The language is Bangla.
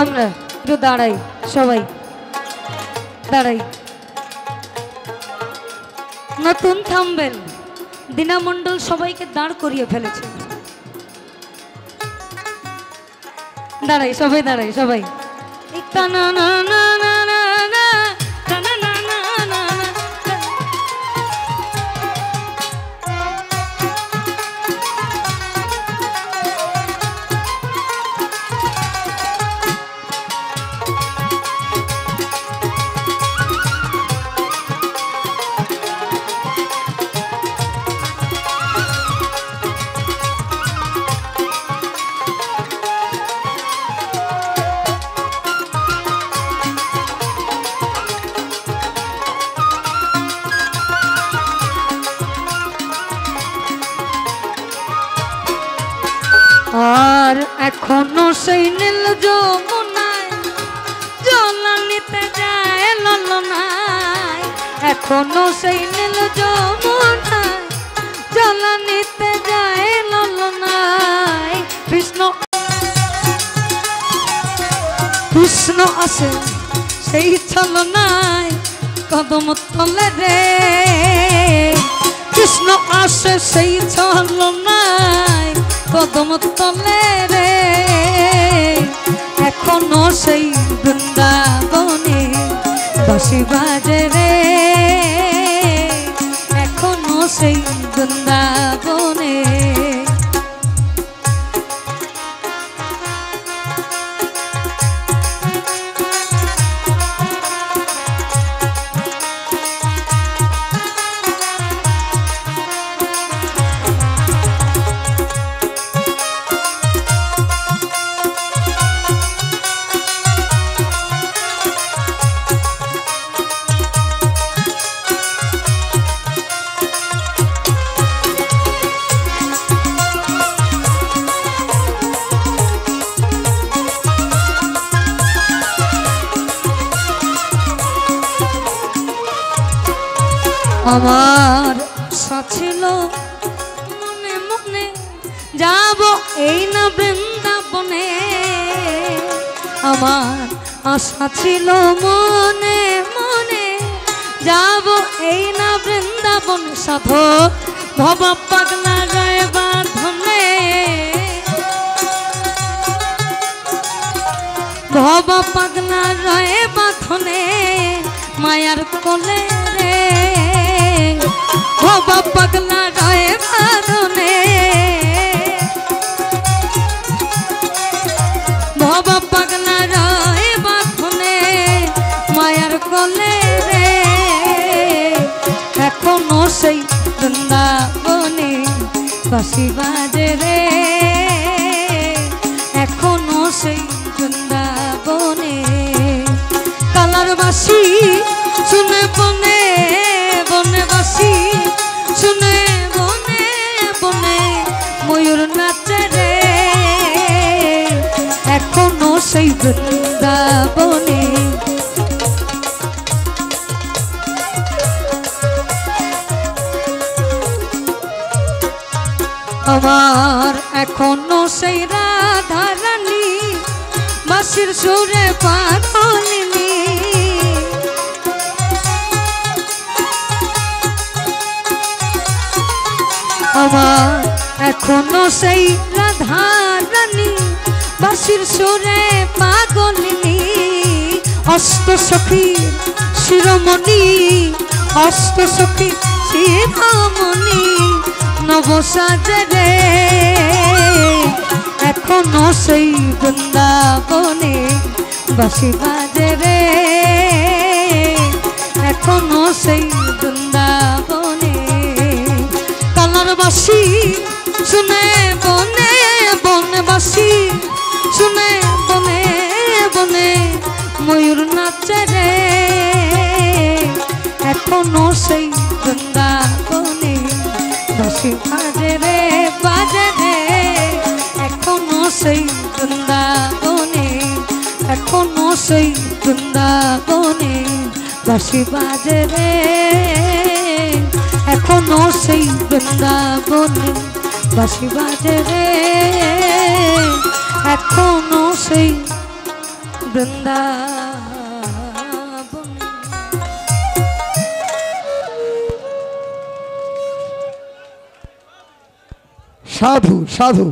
আমরা একটু দাঁড়াই, সবাই দাঁড়াই। নতুন থাম্বেল দীনা মণ্ডল সবাইকে দাঁড় করিয়ে ফেলেছে। দাঁড়াই, সবাই দাঁড়াই, সবাই। আর এখনো সেই নীল যমুনায় জল নিতে যায় ললনায়, এখনো সেই নীল যমুনায় জল নিতে যায় ললনায়। কৃষ্ণ কৃষ্ণ আসে সেই ছলনায় কদম তলে রে, কৃষ্ণ আসে সেই ছলনায় কদম তলে রে। এখনো সেই বৃন্দাবনে বাঁশি বাজে রে, এখনো সেই বৃন্দাবনে। আমার আশা ছিল মনে মনে যাব এই না বৃন্দাবনে, আমার আশা ছিল মনে মনে যাব এই না বৃন্দাবন। সাধক ভব পাগলা রয় বাঁধনে, ভব পাগলা রয় বাঁধনে মায়ার কোলে রে, ভব পাগলা রয় বাঁধনে, ভব পাগলা রয় বাঁধনে মায়ার কোলে রে। এখনো সেই বৃন্দাবনে বাঁশি বাজে রে, এখনো সেই বৃন্দাবনে। কালার বাঁশি শুনে বনে বনে, বাঁশি শুনে বনে বনে ময়ূর নাচে রে, এখনো সেই বৃন্দাবনে। আমার এখনো সেই রাধা রানী বাঁশির সুরে পাগলিনী, আমার এখনো সেই রাধা রানী বাঁশির সুরে পাগলিনী। অষ্ট সখী শিরোমণি, অষ্ট সখী শিরোমণি নব সাজে রে, এখনো সেই বৃন্দাবনে বাঁশি বাজে রে, এখনো সেই বৃন্দাবনে। কালার বাঁশি শুনে বনে বনে, বাঁশি শুনে বনে বনে ময়ূর নাচে রে, এখনো সেই বৃন্দাবনে বাঁশি বাজে রে, বাজে রে, এখনো সেই বৃন্দাবনে, এখনো সেই বৃন্দাবনে বাঁশি বাজে রে, এখনো সেই বৃন্দাবনে বাঁশি বাজে রে, এখনো সেই বৃন্দাবন। সাধু সাধু।